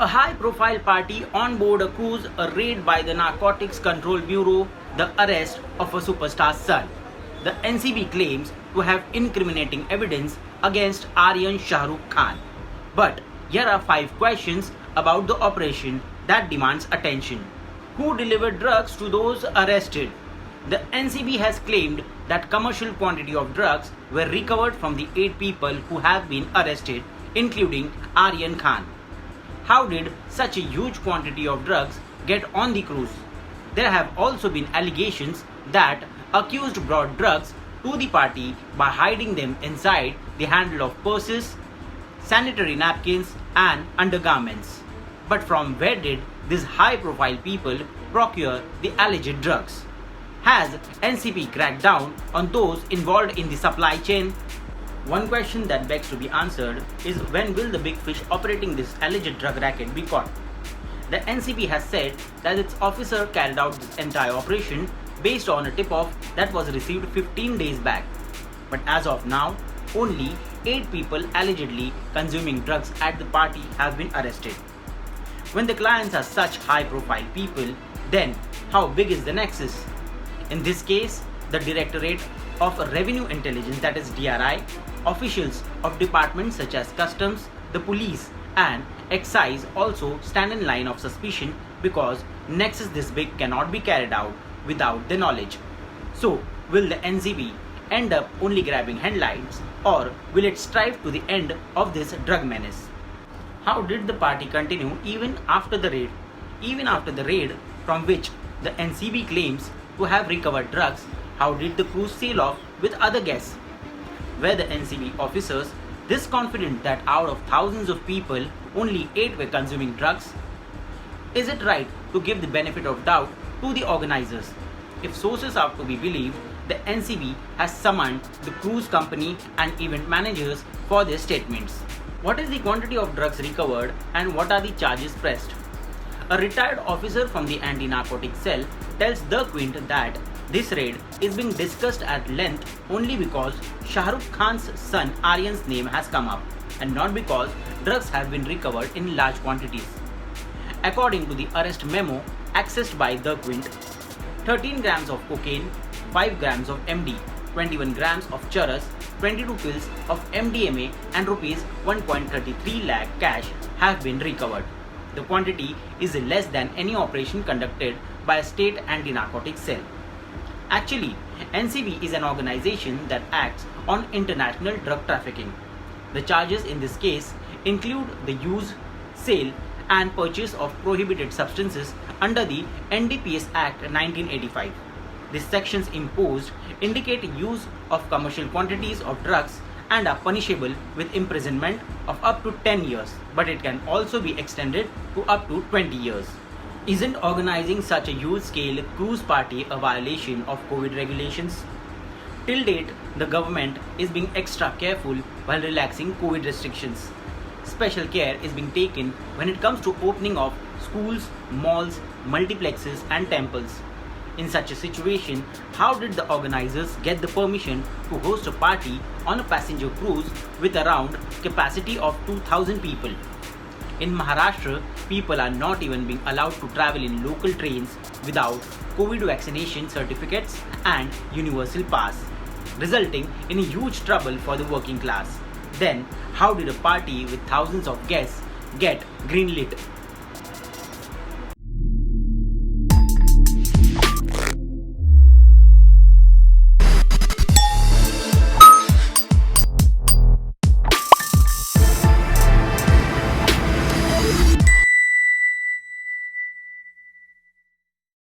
A high-profile party on board a cruise, a raid by the Narcotics Control Bureau, the arrest of a superstar's son. The NCB claims to have incriminating evidence against Aryan Shah Rukh Khan. But here are 5 questions about the operation that demands attention. Who delivered drugs to those arrested? The NCB has claimed that commercial quantity of drugs were recovered from the 8 people who have been arrested, including Aryan Khan. How did such a huge quantity of drugs get on the cruise? There have also been allegations that accused brought drugs to the party by hiding them inside the handle of purses, sanitary napkins and undergarments. But from where did these high-profile people procure the alleged drugs? Has NCB cracked down on those involved in the supply chain? One question that begs to be answered is, when will the big fish operating this alleged drug racket be caught? The NCB has said that its officer carried out this entire operation based on a tip-off that was received 15 days back. But as of now, only 8 people allegedly consuming drugs at the party have been arrested. When the clients are such high-profile people, then how big is the nexus? In this case, the Directorate of Revenue Intelligence, that is DRI, officials of departments such as Customs, the Police and Excise also stand in line of suspicion, because nexus this big cannot be carried out without their knowledge. So, will the NCB end up only grabbing headlines, or will it strive to the end of this drug menace? How did the party continue even after the raid? Even after the raid, from which the NCB claims to have recovered drugs, how did the cruise sail off with other guests? Were the NCB officers this confident that out of thousands of people, only 8 were consuming drugs? Is it right to give the benefit of doubt to the organizers? If sources are to be believed, the NCB has summoned the cruise company and event managers for their statements. What is the quantity of drugs recovered and what are the charges pressed? A retired officer from the anti-narcotics cell tells The Quint that this raid is being discussed at length only because Shah Rukh Khan's son Aryan's name has come up, and not because drugs have been recovered in large quantities. According to the arrest memo accessed by The Quint, 13 grams of cocaine, 5 grams of MD, 21 grams of charas, 22 pills of MDMA and rupees 1.33 lakh cash have been recovered. The quantity is less than any operation conducted by a state anti-narcotics cell. Actually, NCB is an organization that acts on international drug trafficking. The charges in this case include the use, sale and purchase of prohibited substances under the NDPS Act 1985. These sections imposed indicate use of commercial quantities of drugs and are punishable with imprisonment of up to 10 years, but it can also be extended to up to 20 years. Isn't organizing such a huge-scale cruise party a violation of COVID regulations? Till date, the government is being extra careful while relaxing COVID restrictions. Special care is being taken when it comes to opening of schools, malls, multiplexes and temples. In such a situation, how did the organizers get the permission to host a party on a passenger cruise with around capacity of 2,000 people? In Maharashtra, people are not even being allowed to travel in local trains without COVID vaccination certificates and universal pass, resulting in a huge trouble for the working class. Then, how did a party with thousands of guests get greenlit?